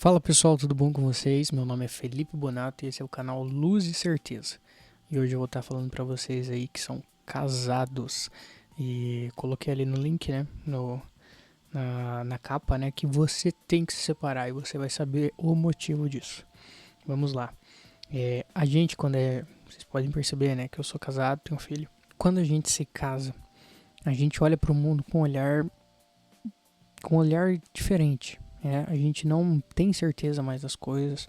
Fala pessoal, tudo bom com vocês? Meu nome é Felipe Bonato e esse é o canal Luz e Certeza. E hoje eu vou estar falando para vocês aí que são casados. E coloquei ali no link, né, na capa, né, que você tem que se separar e você vai saber o motivo disso. Vamos lá. A gente vocês podem perceber, né, que eu sou casado, tenho um filho. Quando a gente se casa, a gente olha para o mundo com um olhar diferente. A gente não tem certeza mais das coisas.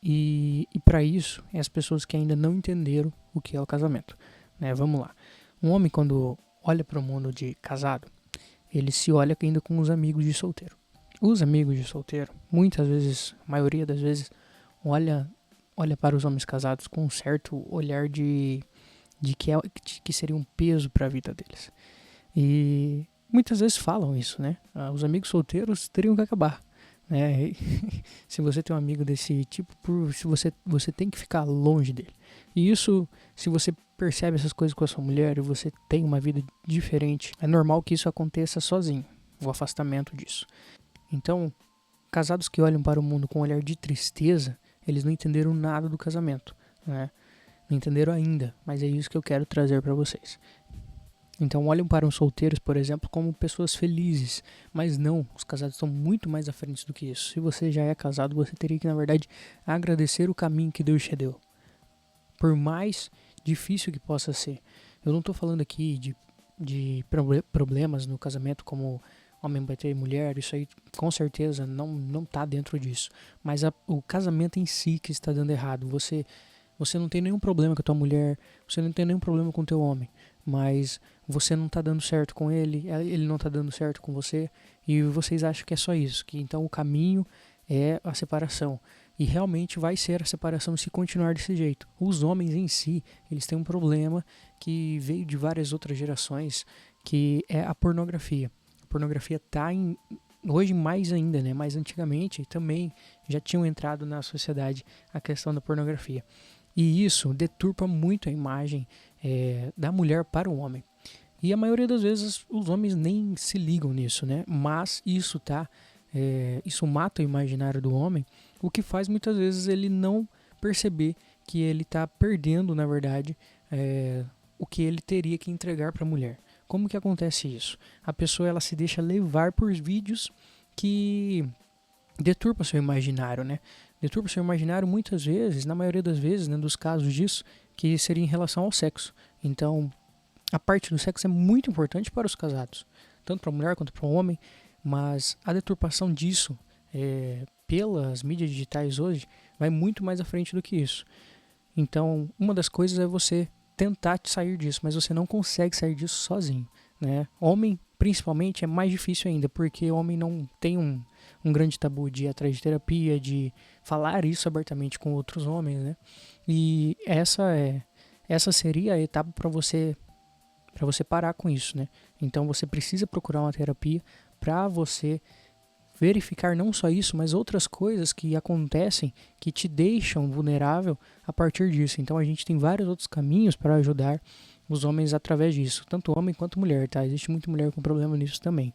E para isso, é as pessoas que ainda não entenderam o que é o casamento. Vamos lá. Um homem, quando olha para o mundo de casado, ele se olha ainda com os amigos de solteiro. Os amigos de solteiro, muitas vezes, a maioria das vezes, olha para os homens casados com um certo olhar que seria um peso para a vida deles. E muitas vezes falam isso, né? Os amigos solteiros teriam que acabar. Se você tem um amigo desse tipo, se você tem que ficar longe dele. E isso, se você percebe essas coisas com a sua mulher e você tem uma vida diferente, é normal que isso aconteça sozinho, o afastamento disso. Então, casados que olham para o mundo com um olhar de tristeza, eles não entenderam nada do casamento, né? Não entenderam ainda, mas é isso que eu quero trazer para vocês. Então olham para os solteiros, por exemplo, como pessoas felizes, mas não, os casados estão muito mais à frente do que isso. Se você já é casado, você teria que, na verdade, agradecer o caminho que Deus te deu, por mais difícil que possa ser. Eu não estou falando aqui de problemas no casamento como homem bater mulher, isso aí com certeza não está dentro disso, mas o casamento em si que está dando errado. Você não tem nenhum problema com a tua mulher, você não tem nenhum problema com o teu homem, mas você não tá dando certo com ele não tá dando certo com você, e vocês acham que é só isso, que então o caminho é a separação. E realmente vai ser a separação se continuar desse jeito. Os homens em si, eles têm um problema que veio de várias outras gerações, que é a pornografia. A pornografia tá hoje mais ainda, né? Mas antigamente também já tinham entrado na sociedade a questão da pornografia. E isso deturpa muito a imagem da mulher para o homem. E a maioria das vezes os homens nem se ligam nisso, né? Mas isso mata o imaginário do homem, o que faz muitas vezes ele não perceber que ele está perdendo, na verdade, o que ele teria que entregar para a mulher. Como que acontece isso? A pessoa ela se deixa levar por vídeos que deturpa seu imaginário, né? Deturpa seu imaginário muitas vezes, na maioria das vezes, né, dos casos disso, que seria em relação ao sexo. Então, a parte do sexo é muito importante para os casados, tanto para a mulher quanto para o homem, mas a deturpação disso, pelas mídias digitais hoje, vai muito mais à frente do que isso. Então, uma das coisas é você tentar sair disso, mas você não consegue sair disso sozinho, né? Homem, principalmente, é mais difícil ainda, porque o homem não tem um grande tabu de ir atrás de terapia, de falar isso abertamente com outros homens, né? E essa seria a etapa para você parar com isso, né? Então você precisa procurar uma terapia para você verificar não só isso, mas outras coisas que acontecem que te deixam vulnerável a partir disso. Então a gente tem vários outros caminhos para ajudar os homens através disso, tanto homem quanto mulher, tá? Existe muita mulher com problema nisso também.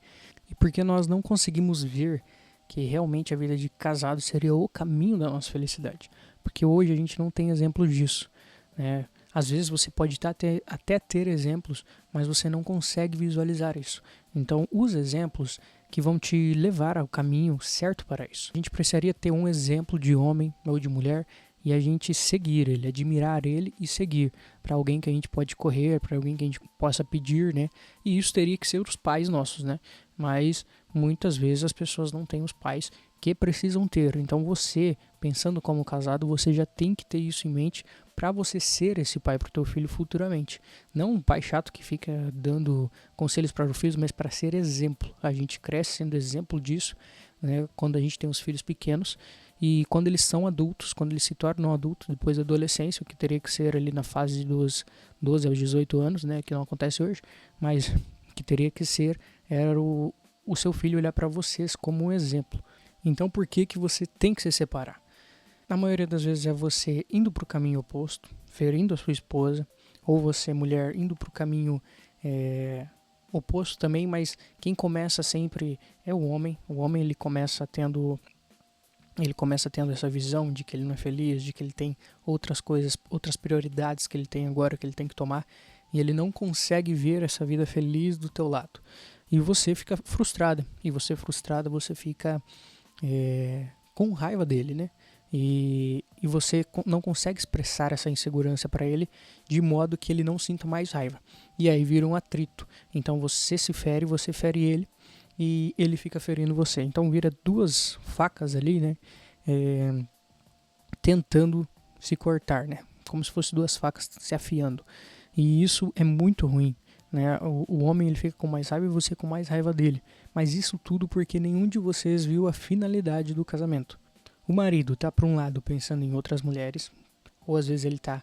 E porque nós não conseguimos ver que realmente a vida de casado seria o caminho da nossa felicidade. Porque hoje a gente não tem exemplo disso, né? Às vezes você pode até ter exemplos, mas você não consegue visualizar isso. Então, os exemplos que vão te levar ao caminho certo para isso. A gente precisaria ter um exemplo de homem ou de mulher e a gente seguir ele, admirar ele e seguir para alguém que a gente pode correr, para alguém que a gente possa pedir, né? E isso teria que ser os pais nossos, né? Mas muitas vezes as pessoas não têm os pais que precisam ter. Então você, pensando como casado, você já tem que ter isso em mente para você ser esse pai para o teu filho futuramente. Não um pai chato que fica dando conselhos para os filhos, mas para ser exemplo. A gente cresce sendo exemplo disso, né, quando a gente tem os filhos pequenos e quando eles são adultos, quando eles se tornam adultos, depois da adolescência, o que teria que ser ali na fase dos 12 aos 18 anos, né, que não acontece hoje, mas que teria que ser era o seu filho olhar para vocês como um exemplo. Então por que você tem que se separar? Na maioria das vezes é você indo para o caminho oposto, ferindo a sua esposa, ou você, mulher, indo para o caminho oposto também, mas quem começa sempre é o homem. O homem ele começa tendo essa visão de que ele não é feliz, de que ele tem outras coisas, outras prioridades que ele tem agora, que ele tem que tomar, e ele não consegue ver essa vida feliz do teu lado. E você fica frustrada, você fica com raiva dele, né? E você não consegue expressar essa insegurança para ele de modo que ele não sinta mais raiva. E aí vira um atrito. Então você se fere, você fere ele e ele fica ferindo você. Então vira duas facas ali, né? Tentando se cortar, né? Como se fosse duas facas se afiando. E isso é muito ruim, né? O homem ele fica com mais raiva e você com mais raiva dele. Mas isso tudo porque nenhum de vocês viu a finalidade do casamento. O marido tá para um lado pensando em outras mulheres, ou às vezes ele tá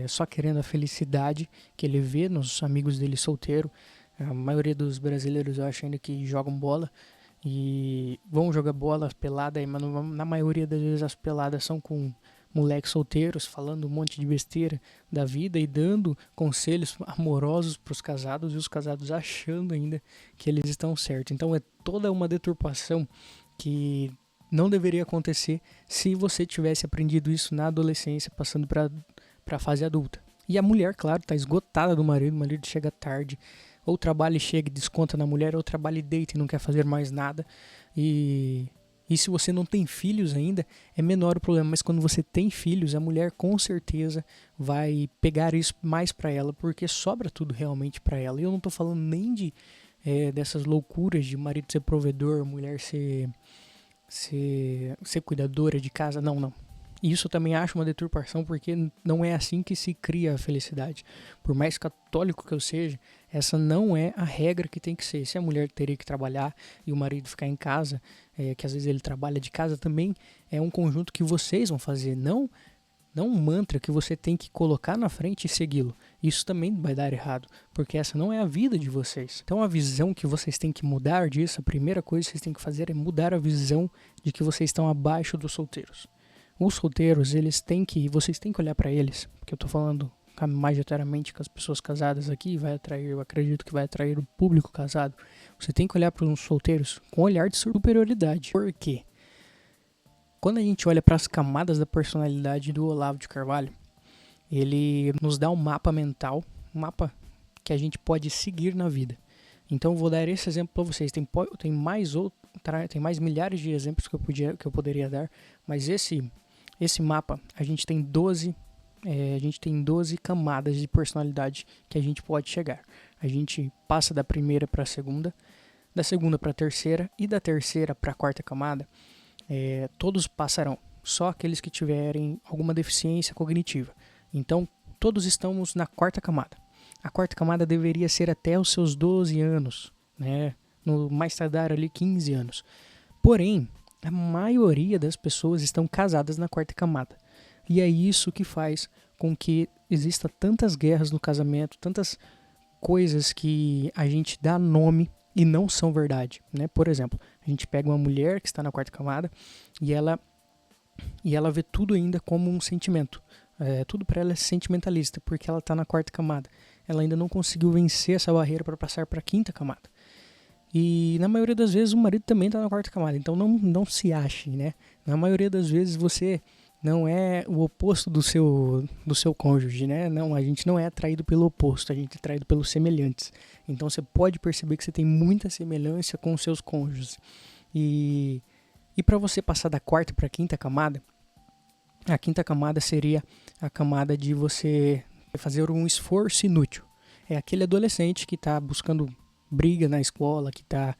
só querendo a felicidade que ele vê nos amigos dele solteiro. A maioria dos brasileiros eu acho ainda que jogam bola e vão jogar bola pelada, mas na maioria das vezes as peladas são com moleques solteiros falando um monte de besteira da vida e dando conselhos amorosos para os casados e os casados achando ainda que eles estão certos. Então é toda uma deturpação que não deveria acontecer se você tivesse aprendido isso na adolescência, passando para a fase adulta. E a mulher, claro, está esgotada do marido, o marido chega tarde, ou trabalha e chega e desconta na mulher, ou trabalha e deita e não quer fazer mais nada. E se você não tem filhos ainda, é menor o problema. Mas quando você tem filhos, a mulher com certeza vai pegar isso mais para ela, porque sobra tudo realmente para ela. E eu não estou falando nem dessas loucuras de marido ser provedor, mulher ser cuidadora de casa. Não. Isso eu também acho uma deturpação, porque não é assim que se cria a felicidade. Por mais católico que eu seja, essa não é a regra que tem que ser. Se a mulher teria que trabalhar e o marido ficar em casa, que às vezes ele trabalha de casa, também é um conjunto que vocês vão fazer, não um mantra que você tem que colocar na frente e segui-lo. Isso também vai dar errado, porque essa não é a vida de vocês. Então a visão que vocês têm que mudar disso, a primeira coisa que vocês têm que fazer é mudar a visão de que vocês estão abaixo dos solteiros. Os solteiros, vocês têm que olhar para eles, porque eu tô falando majoritariamente com as pessoas casadas aqui, eu acredito que vai atrair o público casado. Você tem que olhar para os solteiros com um olhar de superioridade. Por quê? Quando a gente olha para as camadas da personalidade do Olavo de Carvalho, ele nos dá um mapa mental, um mapa que a gente pode seguir na vida. Então eu vou dar esse exemplo para vocês. Tem mais milhares de exemplos que eu poderia dar, mas esse mapa a gente tem 12 camadas de personalidade que a gente pode chegar. A gente passa da primeira para a segunda, da segunda para a terceira e da terceira para a quarta camada. Todos passarão, só aqueles que tiverem alguma deficiência cognitiva. Então, todos estamos na quarta camada. A quarta camada deveria ser até os seus 12 anos, né? No mais tardar ali 15 anos. Porém, a maioria das pessoas estão casadas na quarta camada. E é isso que faz com que exista tantas guerras no casamento, tantas coisas que a gente dá nome e não são verdade, né? Por exemplo, a gente pega uma mulher que está na quarta camada e ela vê tudo ainda como um sentimento. Tudo para ela é sentimentalista, porque ela está na quarta camada. Ela ainda não conseguiu vencer essa barreira para passar para a quinta camada. E na maioria das vezes o marido também está na quarta camada, então não se ache, né? Na maioria das vezes você não é o oposto do seu cônjuge, né? Não, a gente não é atraído pelo oposto, a gente é atraído pelos semelhantes. Então você pode perceber que você tem muita semelhança com os seus cônjuges. E para você passar da quarta para a quinta camada, a quinta camada seria a camada de você fazer um esforço inútil. É aquele adolescente que está buscando briga na escola, que está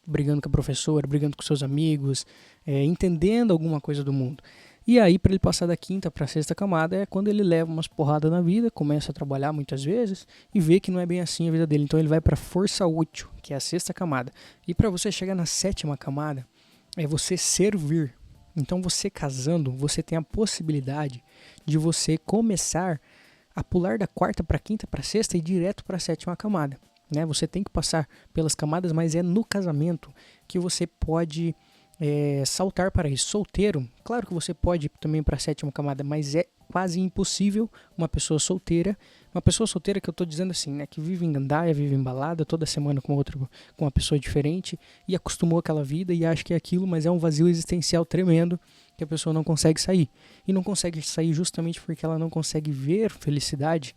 brigando com a professora, brigando com seus amigos, entendendo alguma coisa do mundo. E aí, para ele passar da quinta para a sexta camada, é quando ele leva umas porradas na vida, começa a trabalhar muitas vezes e vê que não é bem assim a vida dele. Então ele vai para a força útil, que é a sexta camada. E para você chegar na sétima camada, é você servir. Então você casando, você tem a possibilidade de você começar a pular da quarta para a quinta, para a sexta e direto para a sétima camada. Né? Você tem que passar pelas camadas, mas é no casamento que você pode saltar para isso. Solteiro, claro que você pode ir também para a 7ª camada, mas é quase impossível uma pessoa solteira que eu tô dizendo assim, né, que vive em gandaia, vive em balada, toda semana com uma pessoa diferente e acostumou aquela vida e acha que é aquilo, mas é um vazio existencial tremendo que a pessoa não consegue sair. E não consegue sair justamente porque ela não consegue ver felicidade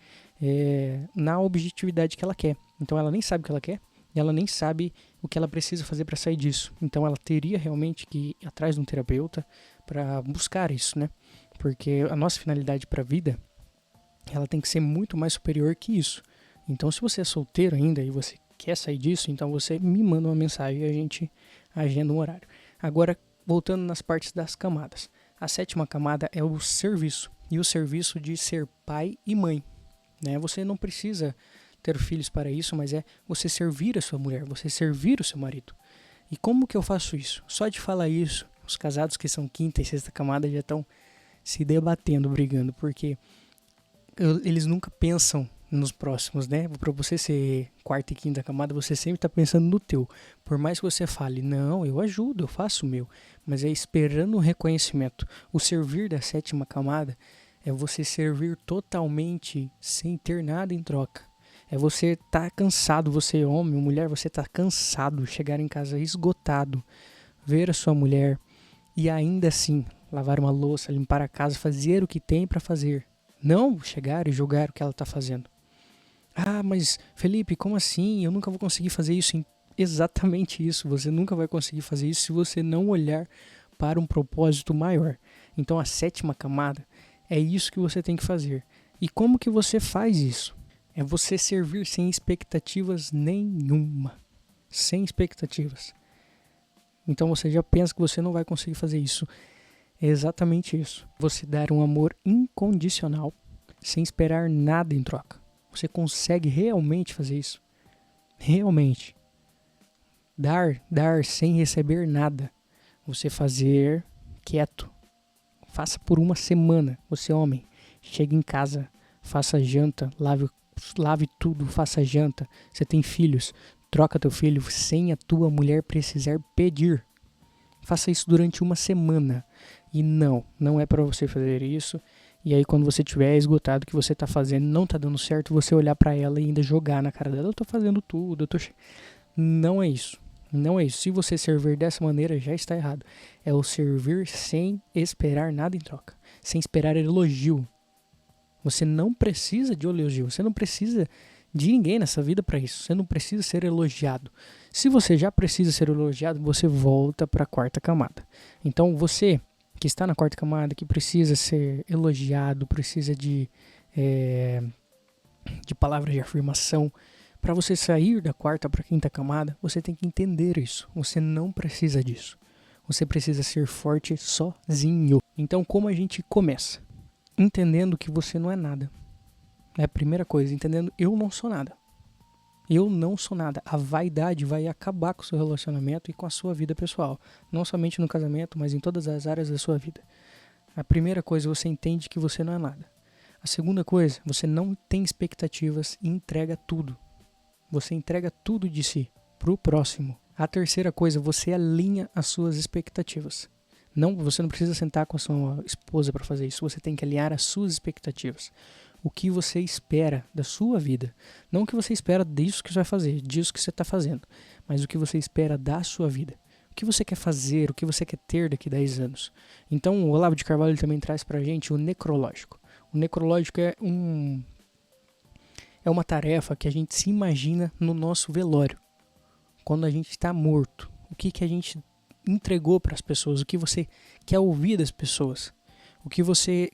na objetividade que ela quer. Então ela nem sabe o que ela quer, e ela nem sabe o que ela precisa fazer para sair disso. Então ela teria realmente que ir atrás de um terapeuta para buscar isso, né? Porque a nossa finalidade para a vida, ela tem que ser muito mais superior que isso. Então se você é solteiro ainda e você quer sair disso, então você me manda uma mensagem e a gente agenda um horário. Agora, voltando nas partes das camadas. A 7ª camada é o serviço. E o serviço de ser pai e mãe, né? Você não precisa ter filhos para isso, mas é você servir a sua mulher, você servir o seu marido. E como que eu faço isso? Só de falar isso, os casados que são 5ª e 6ª camada já estão se debatendo, brigando, porque eles nunca pensam nos próximos, né? Para você ser 4ª e 5ª camada, você sempre está pensando no teu. Por mais que você fale, não, eu ajudo, eu faço o meu, mas é esperando o reconhecimento. O servir da 7ª camada é você servir totalmente sem ter nada em troca. É você tá cansado, você homem ou mulher, você tá cansado, chegar em casa esgotado, ver a sua mulher e ainda assim lavar uma louça, limpar a casa, fazer o que tem para fazer. Não chegar e julgar o que ela tá fazendo. Ah, mas Felipe, como assim? Eu nunca vou conseguir fazer isso. Exatamente isso, você nunca vai conseguir fazer isso se você não olhar para um propósito maior. Então a 7ª camada é isso que você tem que fazer. E como que você faz isso? É você servir sem expectativas nenhuma. Sem expectativas. Então você já pensa que você não vai conseguir fazer isso. É exatamente isso. Você dar um amor incondicional, sem esperar nada em troca. Você consegue realmente fazer isso? Realmente. Dar sem receber nada. Você fazer quieto. Faça por uma semana. Você homem, chega em casa, faça janta, lave tudo, faça janta. Você tem filhos, troca teu filho sem a tua mulher precisar pedir. Faça isso durante uma semana. E não é para você fazer isso. E aí quando você tiver esgotado o que você tá fazendo, não tá dando certo, você olhar para ela e ainda jogar na cara dela, eu tô fazendo tudo, Não é isso. Não é isso. Se você servir dessa maneira, já está errado. É o servir sem esperar nada em troca. Sem esperar elogio. Você não precisa de elogio. Você não precisa de ninguém nessa vida para isso. Você não precisa ser elogiado. Se você já precisa ser elogiado, você volta para a 4ª camada. Então você que está na 4ª camada, que precisa ser elogiado, precisa de palavras de afirmação, para você sair da 4ª para a 5ª camada, você tem que entender isso. Você não precisa disso. Você precisa ser forte sozinho. Então como a gente começa? Entendendo que você não é nada. É a primeira coisa, entendendo eu não sou nada. Eu não sou nada. A vaidade vai acabar com o seu relacionamento e com a sua vida pessoal. Não somente no casamento, mas em todas as áreas da sua vida. A primeira coisa, você entende que você não é nada. A segunda coisa, você não tem expectativas e entrega tudo. Você entrega tudo de si pro próximo. A terceira coisa, você alinha as suas expectativas. Você não precisa sentar com a sua esposa para fazer isso. Você tem que alinhar as suas expectativas. O que você espera da sua vida. Não o que você espera disso que você vai fazer, disso que você está fazendo. Mas o que você espera da sua vida. O que você quer fazer, o que você quer ter daqui a 10 anos. Então o Olavo de Carvalho também traz para a gente o necrológico. O necrológico é uma tarefa que a gente se imagina no nosso velório. Quando a gente está morto. O que a gente entregou para as pessoas, o que você quer ouvir das pessoas,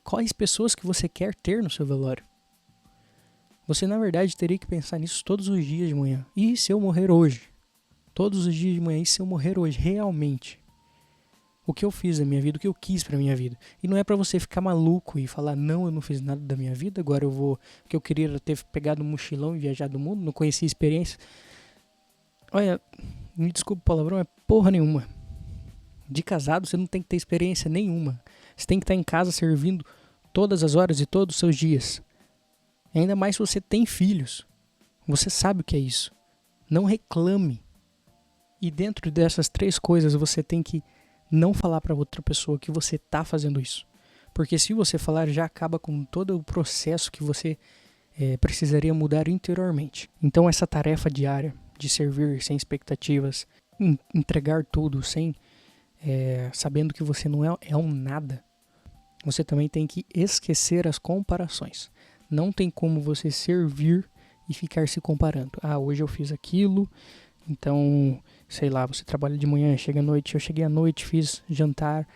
quais pessoas que você quer ter no seu velório. Você na verdade teria que pensar nisso todos os dias de manhã. E se eu morrer hoje? Todos os dias de manhã, e se eu morrer hoje, realmente? O que eu fiz da minha vida, o que eu quis pra minha vida. E não é pra você ficar maluco e falar, não, eu não fiz nada da minha vida, agora eu vou, o que eu queria era ter pegado um mochilão e viajado o mundo, não conhecia experiência. Olha, me desculpa o palavrão, é porra nenhuma. De casado você não tem que ter experiência nenhuma. Você tem que estar em casa servindo todas as horas e todos os seus dias. Ainda mais se você tem filhos. Você sabe o que é isso. Não reclame. E dentro dessas 3 coisas você tem que não falar para outra pessoa que você tá fazendo isso. Porque se você falar, já acaba com todo o processo que você precisaria mudar interiormente. Então essa tarefa diária de servir sem expectativas, entregar tudo sem sabendo que você não é um nada, você também tem que esquecer as comparações. Não tem como você servir e ficar se comparando. Hoje eu fiz aquilo, então, sei lá, você trabalha de manhã, chega à noite, eu cheguei à noite, fiz jantar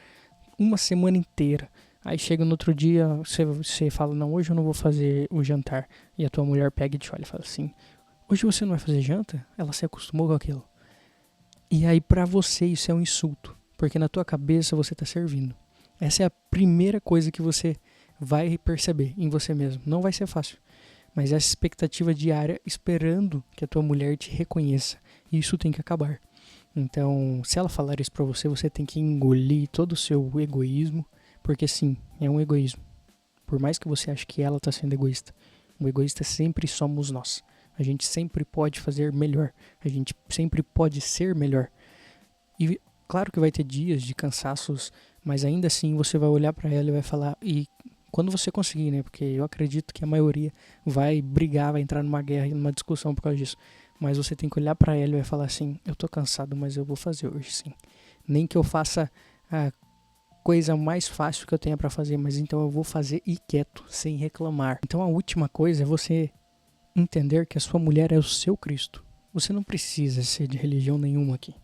uma semana inteira. Aí chega no outro dia, você fala, não, hoje eu não vou fazer o jantar. E a tua mulher pega e te olha e fala assim, hoje você não vai fazer janta? Ela se acostumou com aquilo. E aí pra você isso é um insulto, porque na tua cabeça você tá servindo. Essa é a primeira coisa que você vai perceber em você mesmo. Não vai ser fácil, mas essa expectativa diária esperando que a tua mulher te reconheça. Isso tem que acabar. Então, se ela falar isso pra você, você tem que engolir todo o seu egoísmo, porque sim, é um egoísmo. Por mais que você ache que ela tá sendo egoísta, o egoísta sempre somos nós. A gente sempre pode fazer melhor. A gente sempre pode ser melhor. E claro que vai ter dias de cansaços, mas ainda assim você vai olhar pra ela e vai falar, e quando você conseguir, né? Porque eu acredito que a maioria vai brigar, vai entrar numa guerra e numa discussão por causa disso. Mas você tem que olhar pra ela e vai falar assim, eu tô cansado, mas eu vou fazer hoje sim. Nem que eu faça a coisa mais fácil que eu tenha pra fazer, mas então eu vou fazer e quieto, sem reclamar. Então a última coisa é você entender que a sua mulher é o seu Cristo. Você não precisa ser de religião nenhuma aqui.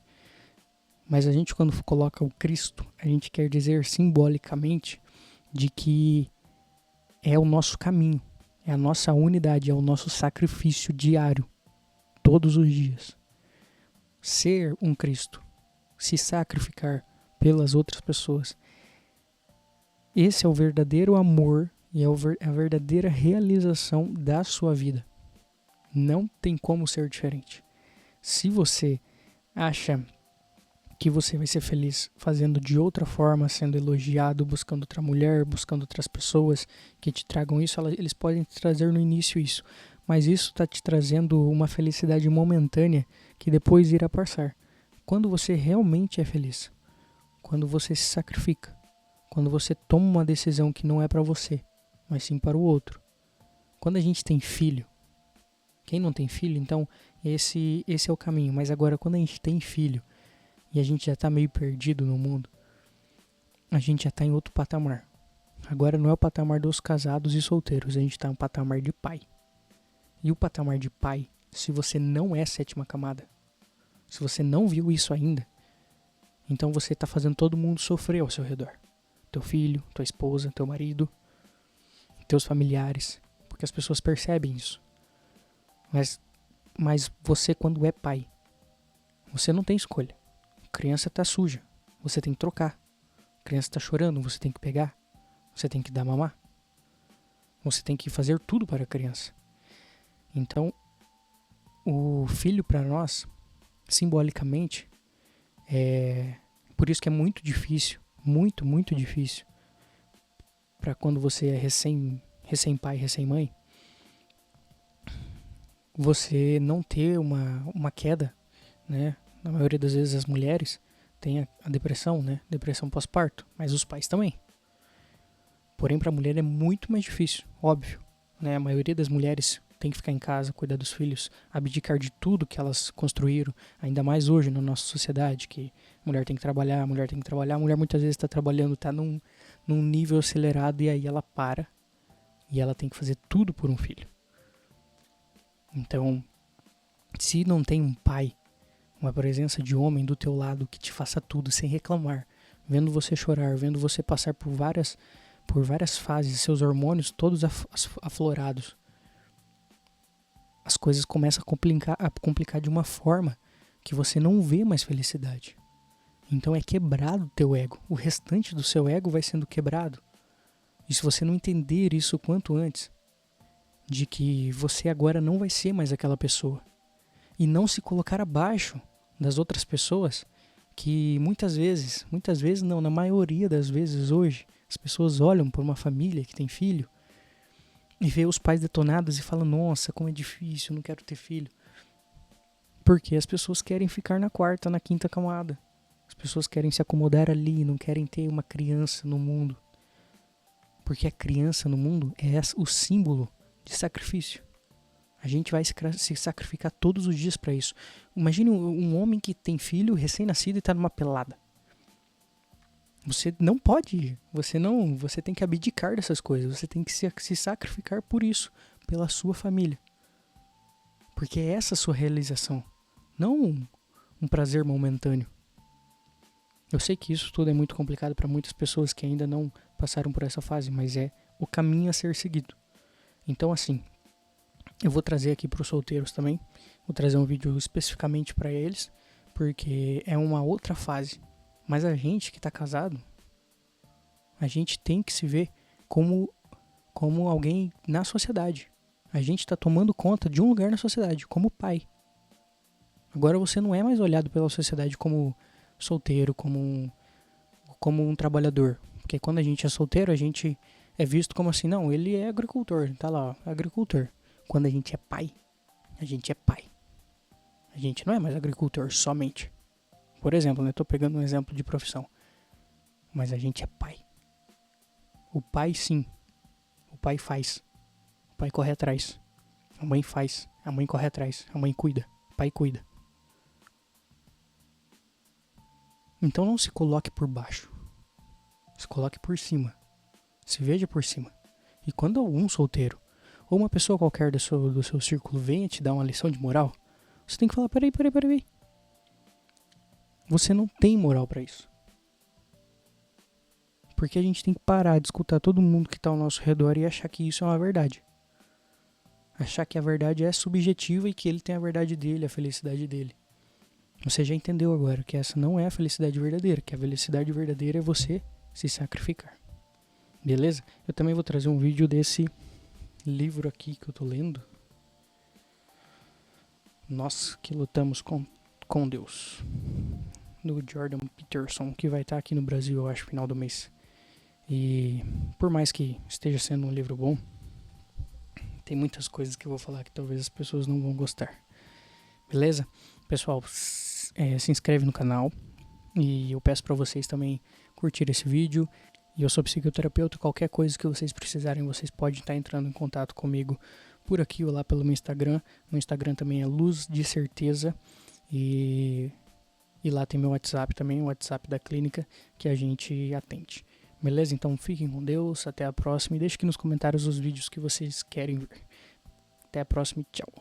Mas a gente, quando coloca o Cristo, a gente quer dizer simbolicamente de que é o nosso caminho, é a nossa unidade, é o nosso sacrifício diário, todos os dias. Ser um Cristo, se sacrificar pelas outras pessoas, esse é o verdadeiro amor e é a verdadeira realização da sua vida. Não tem como ser diferente. Se você acha que você vai ser feliz fazendo de outra forma, sendo elogiado, buscando outra mulher, buscando outras pessoas que te tragam isso, eles podem te trazer no início isso, mas isso está te trazendo uma felicidade momentânea que depois irá passar. Quando você realmente é feliz, quando você se sacrifica, quando você toma uma decisão que não é para você, mas sim para o outro. Quando a gente tem filho, quem não tem filho, então esse é o caminho, mas agora quando a gente tem filho, e a gente já tá meio perdido no mundo, a gente já tá em outro patamar. Agora não é o patamar dos casados e solteiros, a gente tá no patamar de pai. E o patamar de pai, se você não é sétima camada, se você não viu isso ainda, então você tá fazendo todo mundo sofrer ao seu redor. Teu filho, tua esposa, teu marido, teus familiares, porque as pessoas percebem isso. Mas você, quando é pai, você não tem escolha. A criança tá suja, você tem que trocar. A criança tá chorando, você tem que pegar. Você tem que dar mamar. Você tem que fazer tudo para a criança. Então, o filho para nós, simbolicamente, por isso que é muito difícil, muito, muito difícil, para quando você é recém-pai, recém-mãe, você não ter uma queda, né? Na maioria das vezes as mulheres têm a depressão, né? Depressão pós-parto, mas os pais também. Porém, para a mulher é muito mais difícil, óbvio, né? A maioria das mulheres tem que ficar em casa, cuidar dos filhos, abdicar de tudo que elas construíram, ainda mais hoje na nossa sociedade, que a mulher tem que trabalhar, a mulher muitas vezes está trabalhando, está num nível acelerado e aí ela para e ela tem que fazer tudo por um filho. Então, se não tem um pai, uma presença de homem do teu lado que te faça tudo sem reclamar, vendo você chorar, vendo você passar por várias fases, seus hormônios todos aflorados, as coisas começam a complicar de uma forma que você não vê mais felicidade. Então é quebrado o teu ego, o restante do seu ego vai sendo quebrado. E se você não entender isso o quanto antes, de que você agora não vai ser mais aquela pessoa, e não se colocar abaixo das outras pessoas, que muitas vezes não, na maioria das vezes hoje, as pessoas olham por uma família que tem filho e vê os pais detonados e falam, nossa, como é difícil, não quero ter filho. Porque as pessoas querem ficar na quarta, na quinta camada. pessoas querem se acomodar ali, não querem ter uma criança no mundo. Porque a criança no mundo é o símbolo de sacrifício. A gente vai se sacrificar todos os dias para isso. Imagine um homem que tem filho recém-nascido e tá numa pelada. Você não pode ir. Você tem que abdicar dessas coisas. Você tem que se sacrificar por isso, pela sua família. Porque é essa a sua realização, não um prazer momentâneo. Eu sei que isso tudo é muito complicado para muitas pessoas que ainda não passaram por essa fase, mas é o caminho a ser seguido. Então, assim, eu vou trazer aqui para os solteiros também. Vou trazer um vídeo especificamente para eles, porque é uma outra fase. Mas a gente que está casado, a gente tem que se ver como alguém na sociedade. A gente está tomando conta de um lugar na sociedade, como pai. Agora você não é mais olhado pela sociedade como solteiro, como um trabalhador. Porque quando a gente é solteiro, a gente é visto como assim, não, ele é agricultor, tá lá, ó, agricultor. Quando a gente é pai, a gente é pai. A gente não é mais agricultor somente. Por exemplo, né, tô pegando um exemplo de profissão. Mas a gente é pai. O pai sim, o pai faz. O pai corre atrás. A mãe faz, a mãe corre atrás. A mãe cuida, o pai cuida. Então não se coloque por baixo. Se coloque por cima. Se veja por cima. E quando algum solteiro ou uma pessoa qualquer do seu círculo venha te dar uma lição de moral, você tem que falar, peraí. Você não tem moral pra isso. Porque a gente tem que parar de escutar todo mundo que tá ao nosso redor e achar que isso é uma verdade. Achar que a verdade é subjetiva e que ele tem a verdade dele, a felicidade dele. Você já entendeu agora que essa não é a felicidade verdadeira, que a felicidade verdadeira é você se sacrificar. Beleza? Eu também vou trazer um vídeo desse livro aqui que eu tô lendo. Nós que lutamos com Deus. Do Jordan Peterson, que vai estar aqui no Brasil, eu acho, final do mês. E por mais que esteja sendo um livro bom, tem muitas coisas que eu vou falar que talvez as pessoas não vão gostar. Beleza? Pessoal, se inscreve no canal. E eu peço para vocês também curtir esse vídeo. E eu sou psicoterapeuta, qualquer coisa que vocês precisarem, vocês podem estar entrando em contato comigo por aqui ou lá pelo meu Instagram. Meu Instagram também é Luz de Certeza. E lá tem meu WhatsApp também, o WhatsApp da clínica, que a gente atende. Beleza? Então fiquem com Deus, até a próxima. E deixe aqui nos comentários os vídeos que vocês querem ver. Até a próxima e tchau.